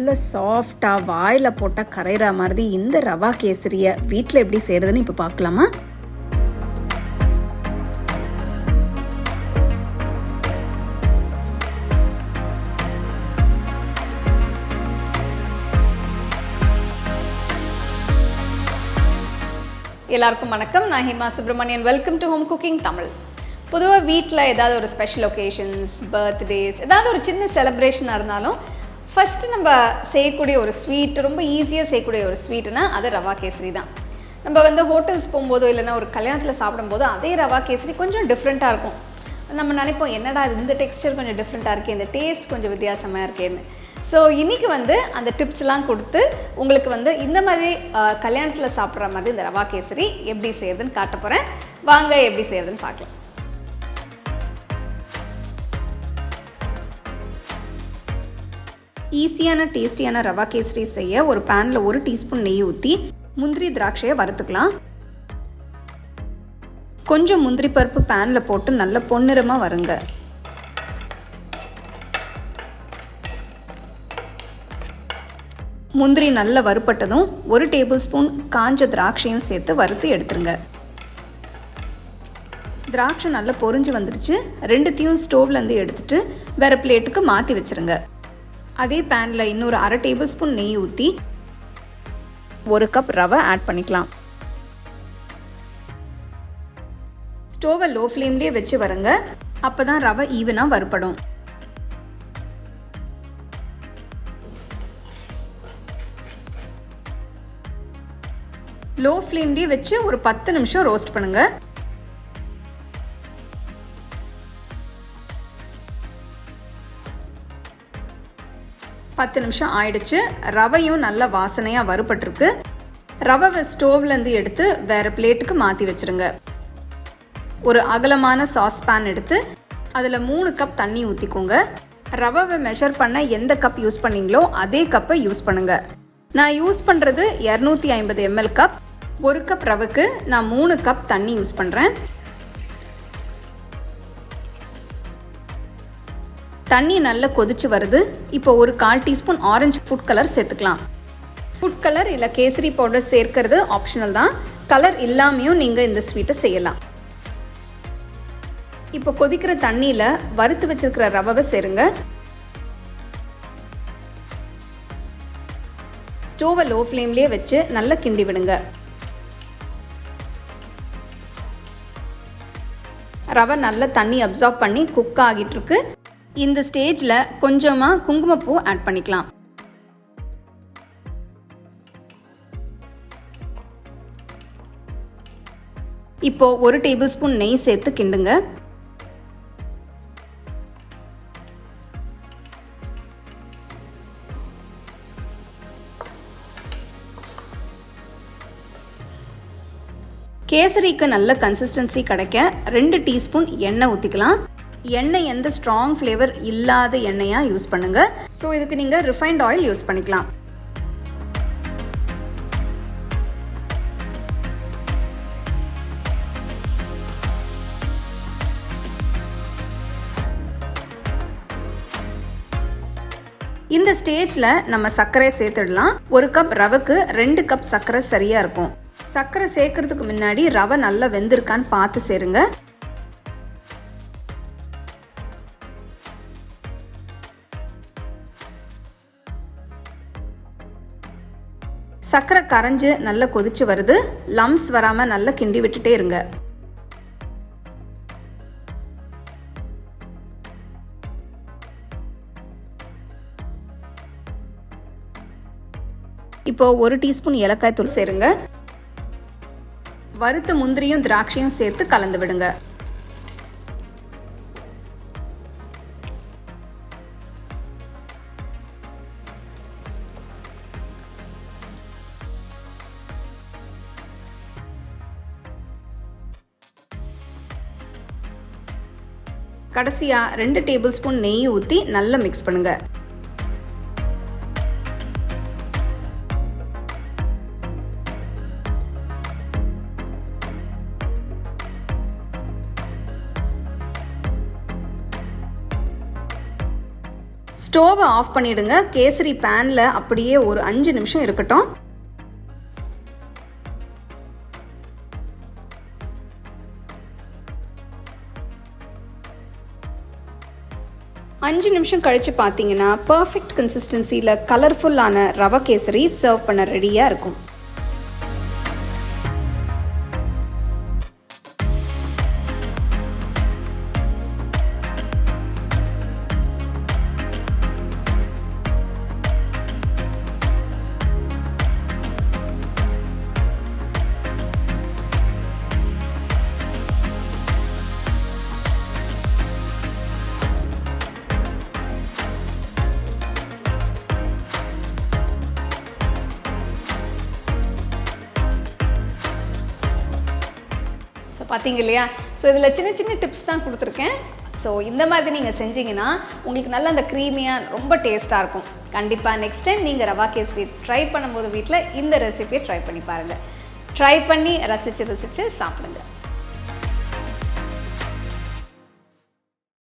நல்ல சாஃப்டாக வாயில் போட்டால் கரையிற மாதிரி இந்த ரவா கேசரியை வீட்டில் எப்படி செய்கிறதுன்னு இப்போ பார்க்கலாமா? எல்லாருக்கும் வணக்கம். நான் Hema Subramanian. Welcome to home cooking Tamil. பொதுவாக வீட்டில் ஏதாவது ஒரு ஸ்பெஷல் ஒகேஷன்ஸ், பர்த்டேஸ், ஏதாவது ஒரு சின்ன செலிப்ரேஷனாக இருந்தாலும் ஃபஸ்ட்டு நம்ம செய்யக்கூடிய ஒரு ஸ்வீட், ரொம்ப ஈஸியாக செய்யக்கூடிய ஒரு ஸ்வீட்டுனா அது ரவா கேசரி தான். நம்ம ஹோட்டல்ஸ் போகும்போதோ இல்லைன்னா ஒரு கல்யாணத்தில் சாப்பிடும்போது அதே ரவா கேசரி கொஞ்சம் டிஃப்ரெண்ட்டாக இருக்கும். நம்ம நினைப்போம், என்னடா இந்த டெக்ஸ்டர் கொஞ்சம் டிஃப்ரெண்ட்டாக இருக்கே, இந்த டேஸ்ட் கொஞ்சம் வித்தியாசமாக இருக்கேன்னு. ஸோ இன்றைக்கி அந்த டிப்ஸ்லாம் கொடுத்து உங்களுக்கு இந்த மாதிரி கல்யாணத்தில் சாப்பிட்ற மாதிரி இந்த ரவா கேசரி எப்படி செய்யறதுன்னு காட்ட போகிறேன். வாங்க எப்படி செய்யறதுன்னு பார்க்கலாம். ஈஸியான டேஸ்டியான ரவா கேசரி செய்ய ஒரு பேனில் 1 டீஸ்பூன் நெய் ஊற்றி முந்திரி திராட்சையை வறுத்துக்கலாம். கொஞ்சம் முந்திரி பருப்பு பேனில் போட்டு நல்ல பொன்னிறமாக வருங்க. முந்திரி நல்லா வறுப்பட்டதும் 1 டேபிள் ஸ்பூன் காஞ்ச திராட்சையும் சேர்த்து வறுத்து எடுத்துருங்க. திராட்சை நல்லா பொரிஞ்சு வந்துடுச்சு. 2த்தையும் ஸ்டோவ்லேருந்து எடுத்துட்டு வேறு பிளேட்டுக்கு மாற்றி வச்சுருங்க. அதே பேனில் இன்னொரு 1/2 டேபிள் ஸ்பூன் நெய் ஊற்றி 1 கப் ரவை ஆட் பண்ணிக்கலாம். ஸ்டோவை லோ ஃப்ளேம்லேயே வச்சு வருங்க. அப்போ தான் ரவை ஈவனாக வறுப்படும். லோ ஃப்ளேம்லேயே வச்சு ஒரு 10 நிமிஷம் ரோஸ்ட் பண்ணுங்க. பத்து நிமிஷம் ஆயிடுச்சு. ரவையும் நல்ல வாசனையாக வறுபட்டிருக்கு. ரவை ஸ்டோவ்லேருந்து எடுத்து வேறு பிளேட்டுக்கு மாற்றி வச்சுருங்க. ஒரு அகலமான சாஸ் பேன் எடுத்து அதில் 3 கப் தண்ணி ஊற்றிக்கோங்க. ரவை மெஷர் பண்ண எந்த கப் யூஸ் பண்ணீங்களோ அதே கப்பை யூஸ் பண்ணுங்கள். நான் யூஸ் பண்ணுறது 250 ml கப். 1 கப் ரவைக்கு நான் 3 கப் தண்ணி யூஸ் பண்ணுறேன். தண்ணி நல்லா கொதிச்சு வருது. இப்போ ஒரு 1/4 டீஸ்பூன் ஆரஞ்சு ஃபுட் கலர் சேர்த்துக்கலாம். ஃபுட் கலர் இல்லை கேசரி பவுடர் சேர்க்கறது ஆப்ஷனல் தான். கலர் இல்லாமையும் நீங்கள் இந்த ஸ்வீட்டை செய்யலாம். இப்போ கொதிக்கிற தண்ணியில் வறுத்து வச்சிருக்கிற ரவை சேருங்க. ஸ்டோவை லோ ஃப்ளேம்லேயே வச்சு நல்லா கிண்டி விடுங்க. ரவை நல்லா தண்ணி அப்சார்ப் பண்ணி குக் ஆகிட்டுருக்கு. இந்த ஸ்டேஜில் கொஞ்சமாக குங்குமப்பூ ஆட் பண்ணிக்கலாம். இப்போ 1 டேபிள் ஸ்பூன் நெய் சேர்த்து கிண்டுங்க. கேசரிக்கு நல்ல கன்சிஸ்டன்சி கிடைக்க 2 டீஸ்பூன் எண்ணெய் ஊற்றிக்கலாம். எண்ணெய் எந்த ஸ்ட்ராங் ஃப்ளேவர் இல்லாத எண்ணெயாக யூஸ் பண்ணுங்க. ஸோ இதுக்கு நீங்கள் ரிஃபைண்ட் ஆயில் யூஸ் பண்ணிக்கலாம். இந்த ஸ்டேஜில் நம்ம சர்க்கரை சேர்த்துடலாம். 1 கப் ரவைக்கு 2 கப் சர்க்கரை சரியாக இருக்கும். சர்க்கரை சேர்க்கறதுக்கு முன்னாடி ரவை நல்லா வெந்திருக்கான்னு பார்த்து சேருங்க. சர்க்கரை கரைஞ்சு நல்லா கொதிச்சு வருது. லம்ஸ் வராமல் நல்லா கிண்டி விட்டுட்டே இருங்க. இப்போ 1 டீஸ்பூன் ஏலக்காய் தூள் சேருங்க. வறுத்த முந்திரியும் திராட்சையும் சேர்த்து கலந்து விடுங்க. கடைசியா 2 டேபிள் ஸ்பூன் நெய் ஊற்றி நல்லா மிக்ஸ் பண்ணுங்க. ஸ்டோவை ஆஃப் பண்ணிவிடுங்க. கேசரி பேனில் அப்படியே ஒரு 5 நிமிஷம் இருக்கட்டும். அஞ்சு நிமிஷம் கழித்து பார்த்தீங்கன்னா பர்ஃபெக்ட் கன்சிஸ்டன்சியில் கலர்ஃபுல்லான ரவா கேசரி சர்வ் பண்ண ரெடியாக இருக்கும். பார்த்தீங்க இல்லையா? ஸோ இதில் சின்ன சின்ன டிப்ஸ் தான் கொடுத்துருக்கேன். ஸோ இந்த மாதிரி நீங்கள் செஞ்சீங்கன்னா உங்களுக்கு நல்லா அந்த க்ரீமியாக ரொம்ப டேஸ்ட்டாக இருக்கும். கண்டிப்பாக நெக்ஸ்ட் டைம் நீங்கள் ரவா கேசரி ட்ரை பண்ணும்போது வீட்டில் இந்த ரெசிபியை ட்ரை பண்ணி பாருங்கள். ட்ரை பண்ணி ரசித்து சாப்பிடுங்க.